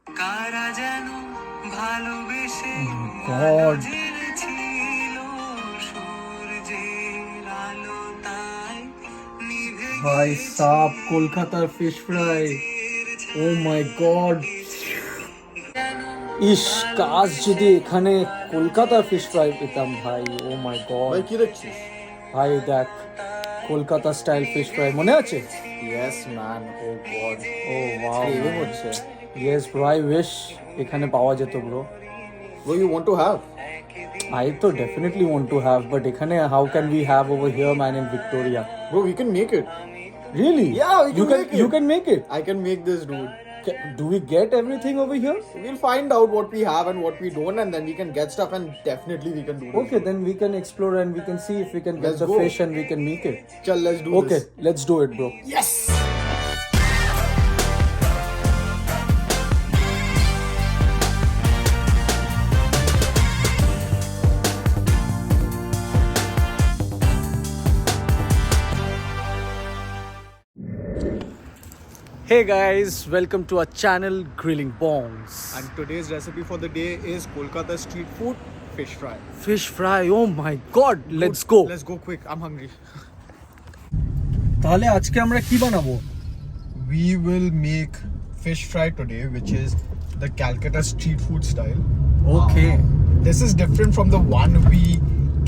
God. भाई साहब Kolkata fish fry. Oh my God. ইস কাজ যদি এখানে কলকাতা ফিশ ফ্রাই পেতাম ভাই. ও মাই গড ভাই কি দেখছিস? ভাই দেখ কলকাতা স্টাইল ফিশ ফ্রাই মনে আছে? Yes man, oh god. ও ওয়াও Craving হচ্ছে. ইয়েস ব্রো আই উইশ এখানে পাওয়া যেত bro. Bro, you want to have? I তো definitely want to have but এখানে how can we have over here man in Victoria? Bro, we can make it. Really? Yeah, we you can make it. You can make it? I can make this, dude. Do we get everything over here? We'll find out what we have and what we don't, and then we can get stuff, and definitely we can do this. Okay, then we can explore and we can see if we can get Let's the go. fish and we can make it. Chal, let's do Okay, this. let's do it, bro. Yes! Hey guys, welcome to our channel Grilling Bongs. And today's recipe for the day is Kolkata street food fish fry. Fish fry, oh my god, let's go. Let's go quick, I'm hungry. তাহলে আজকে আমরা কি বানাবো? We will make fish fry today, which is the Calcutta street food style. Okay. This is different from the one we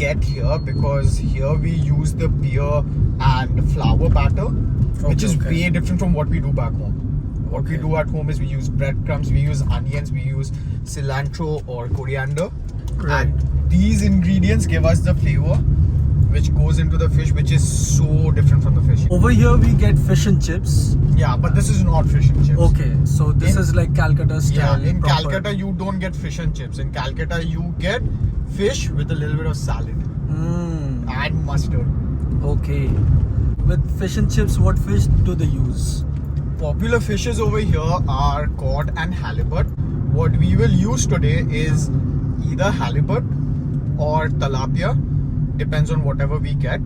get here because here we use the beer and flour batter, which is way different from what we do back home. What we do at home is we use breadcrumbs, we use onions, we use cilantro or coriander. Right. And these ingredients give us the flavor which goes into the fish, which is so different from the fish. Over here we get fish and chips. Yeah, but this is not fish and chips. Okay, so this is like Calcutta style. Yeah, in proper. Calcutta you don't get fish and chips. In Calcutta you get fish with a little bit of salad and mustard. Okay. With fish and chips, what fish do they use? Popular fishes over here are cod and halibut. What we will use today is either halibut or tilapia, depends on whatever we get.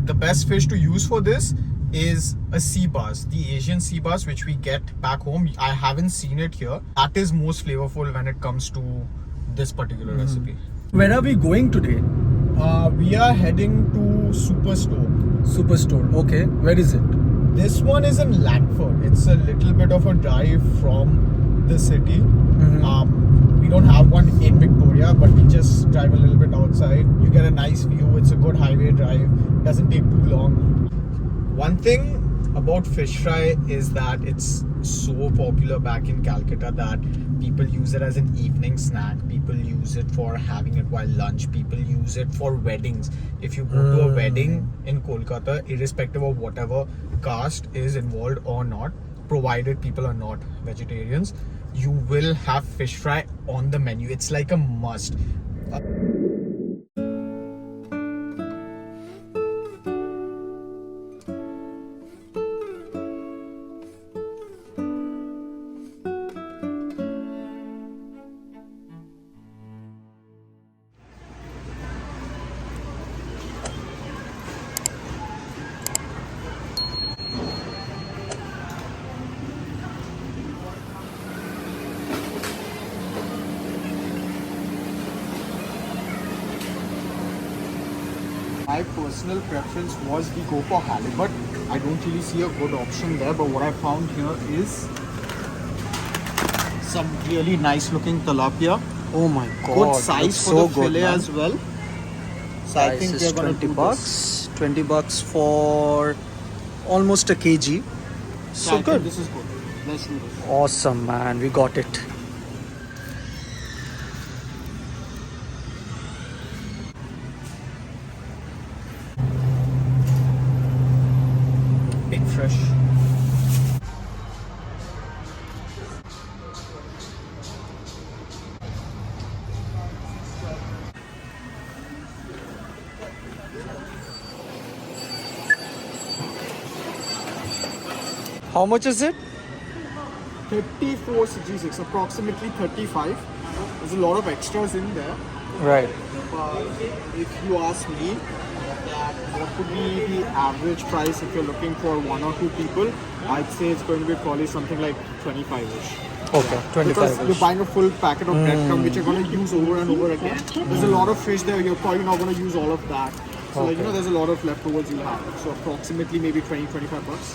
The best fish to use for this is a sea bass, the Asian sea bass which we get back home. I haven't seen it here. That is most flavorful when it comes to this particular recipe. Where are we going today? We are heading to Superstore. Superstore. Okay. Where is it? This one is in Langford. It's a little bit of a drive from the city. We don't have one in Victoria, but we just drive a little bit outside. You get a nice view. It's a good highway drive. Doesn't take too long. One thing about fish fry is that it's so popular back in Calcutta that people use it as an evening snack. People use it for having it while lunch. People use it for weddings. If you go to a wedding in Kolkata, irrespective of whatever caste is involved or not, provided people are not vegetarians, you will have fish fry on the menu. It's like a must. My personal preference was we go for halibut. I don't really see a good option there, but what I found here is some really nice looking tilapia. Oh my god. Good size looks for so the good, fillet man. as well. So I think Price is they're gonna 20 do bucks. this. 20 bucks for almost a kg. So So I think good. this is good. Let's do this. Awesome, man. We got it. Big fresh. How much is it? 3466, approximately 35. There's a lot of extras in there. Right. But if you ask me, that what could be the average price if you're looking for one or two people, I'd say it's going to be probably something like 25-ish. Okay, 25 Because you're -ish. buying a full packet of breadcrumb, which you're going to use over and over again. There's a lot of fish there. You're probably not going to use all of that. So, like, Okay. there's a lot of leftovers you have. So, approximately maybe 20-25 bucks.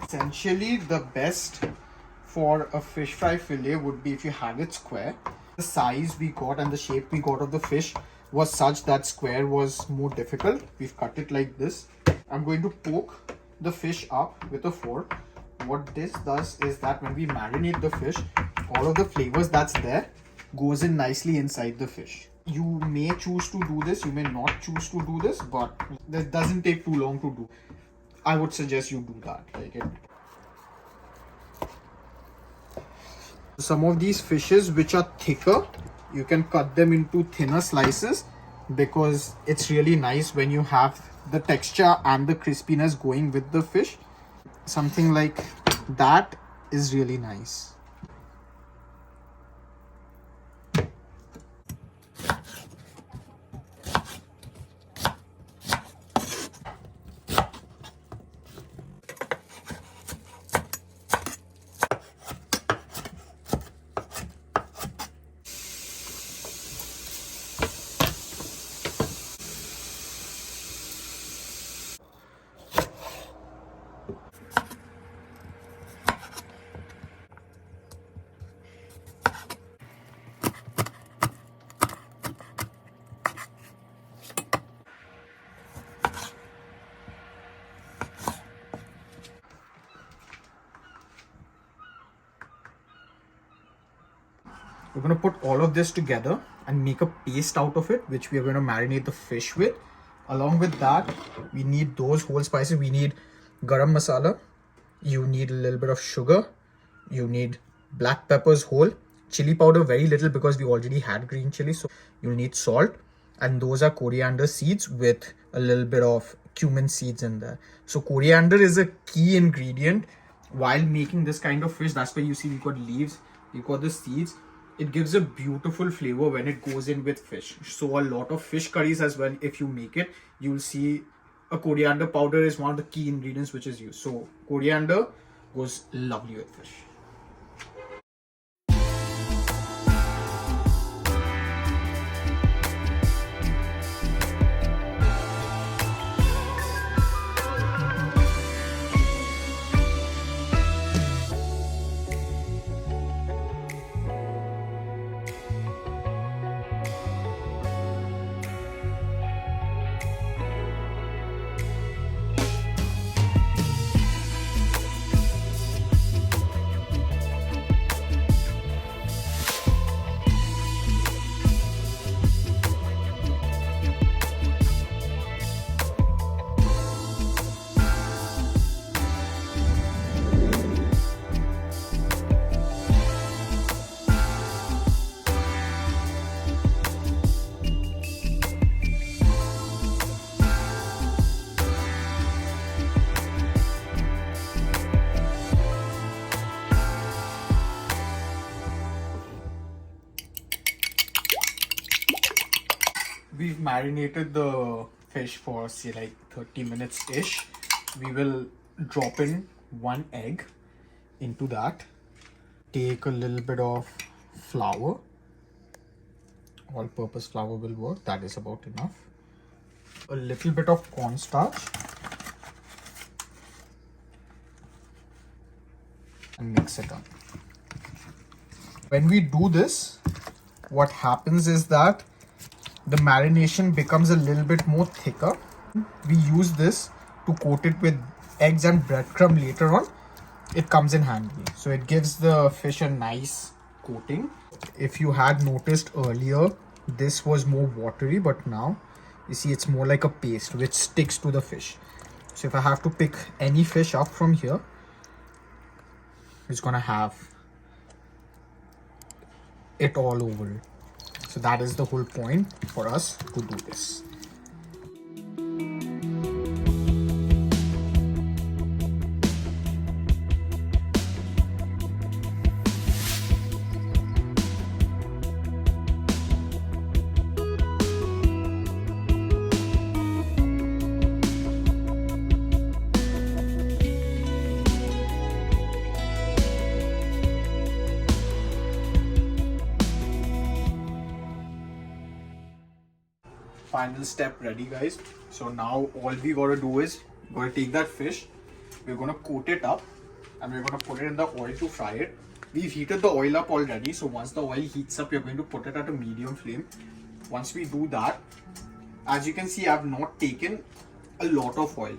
Essentially, the best for a fish fry fillet would be if you have it square. The size we got and the shape we got of the fish was such that square was more difficult. We've cut it like this. I'm going to poke the fish up with a fork. What this does is that when we marinate the fish, all of the flavors that's there goes in nicely inside the fish. You may choose to do this, you may not choose to do this, but this doesn't take too long to do. I would suggest you do that. Some of these fishes which are thicker, you can cut them into thinner slices because it's really nice when you have the texture and the crispiness going with the fish. Something like that is really nice. We're going to put all of this together and make a paste out of it, which we are going to marinate the fish with. Along with that, we need those whole spices. We need garam masala. You need a little bit of sugar. You need black peppers whole. Chili powder, very little because we already had green chili. So you'll need salt. And those are coriander seeds with a little bit of cumin seeds in there. So coriander is a key ingredient while making this kind of fish. That's why you see we've got leaves, we've got the seeds. It gives a beautiful flavor when it goes in with fish. So a lot of fish curries as well, if you make it, you'll see a coriander powder is one of the key ingredients which is used. So coriander goes lovely with fish. We've marinated the fish for say like 30 minutes ish. We will drop in one egg into that. Take a little bit of flour. All purpose flour will work. That is about enough. A little bit of cornstarch. And mix it up. When we do this, what happens is that the marination becomes a little bit more thicker. We use this to coat it with eggs and breadcrumb later on. It comes in handy. So it gives the fish a nice coating. If you had noticed earlier, this was more watery, but now you see it's more like a paste which sticks to the fish. So if I have to pick any fish up from here, it's gonna have it all over it. So that is the whole point for us to do this. Final step ready, guys. So now all we gotta do is gotta take that fish, we're gonna coat it up and we're gonna put it in the oil to fry it. We've heated the oil up already, so once the oil heats up, we're going to put it at a medium flame. Once we do that, as you can see, I've not taken a lot of oil.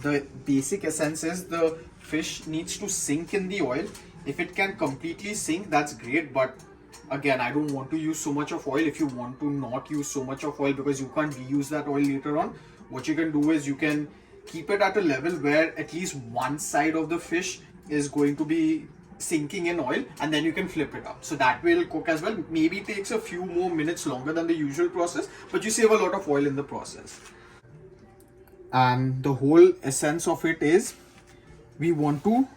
The basic essence is the fish needs to sink in the oil. If it can completely sink, that's great, but again, I don't want to use so much of oil. If you want to not use so much of oil because you can't reuse that oil later on, what you can do is you can keep it at a level where at least one side of the fish is going to be sinking in oil, and then you can flip it up. So that will cook as well. Maybe it takes a few more minutes longer than the usual process, but you save a lot of oil in the process. And the whole essence of it is we want to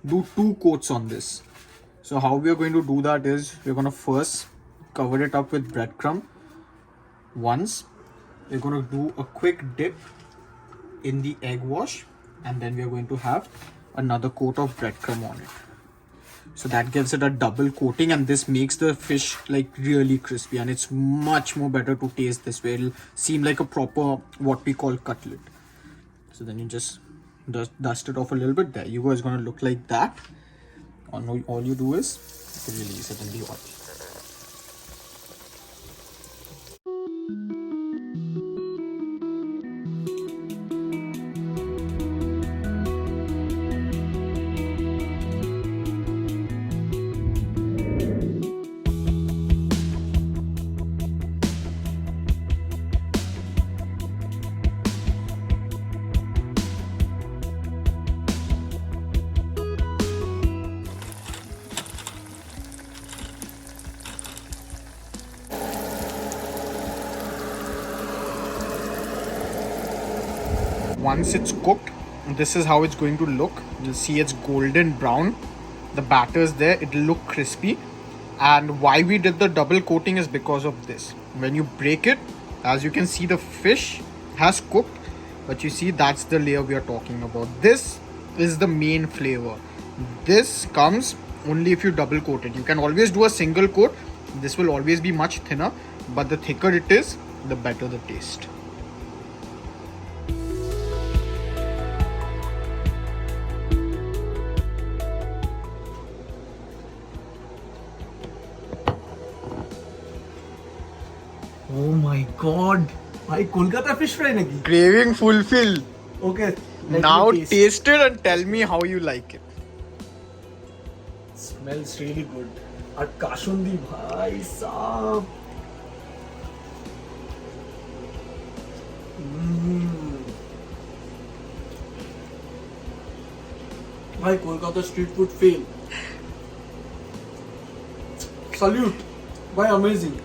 do 2 coats on this. So how we are going to do that is we're going to first cover it up with breadcrumb. Once we're going to do a quick dip in the egg wash, and then we're going to have another coat of breadcrumb on it. So that gives it a double coating, and this makes the fish like really crispy, and it's much more better to taste this way. It'll seem like a proper what we call cutlet. So then you just dust it off a little bit. There you go. It's going to look like that. All you do is release it in the oil. Once it's cooked, this is how it's going to look. You'll see it's golden brown. The batter is there. It'll look crispy. And why we did the double coating is because of this. When you break it, as you can see, the fish has cooked, but you see that's the layer we are talking about. This is the main flavor. This comes only if you double coat it. You can always do a single coat. This will always be much thinner, but the thicker it is, the better the taste. Oh my god! Bhai, Kolkata fish fry naki? Craving fulfilled. Okay. Now taste it and tell me how you like it. Smells really good. And kashundi, bhai saab. Bhai, Kolkata street food fail. Salute. Bhai, amazing.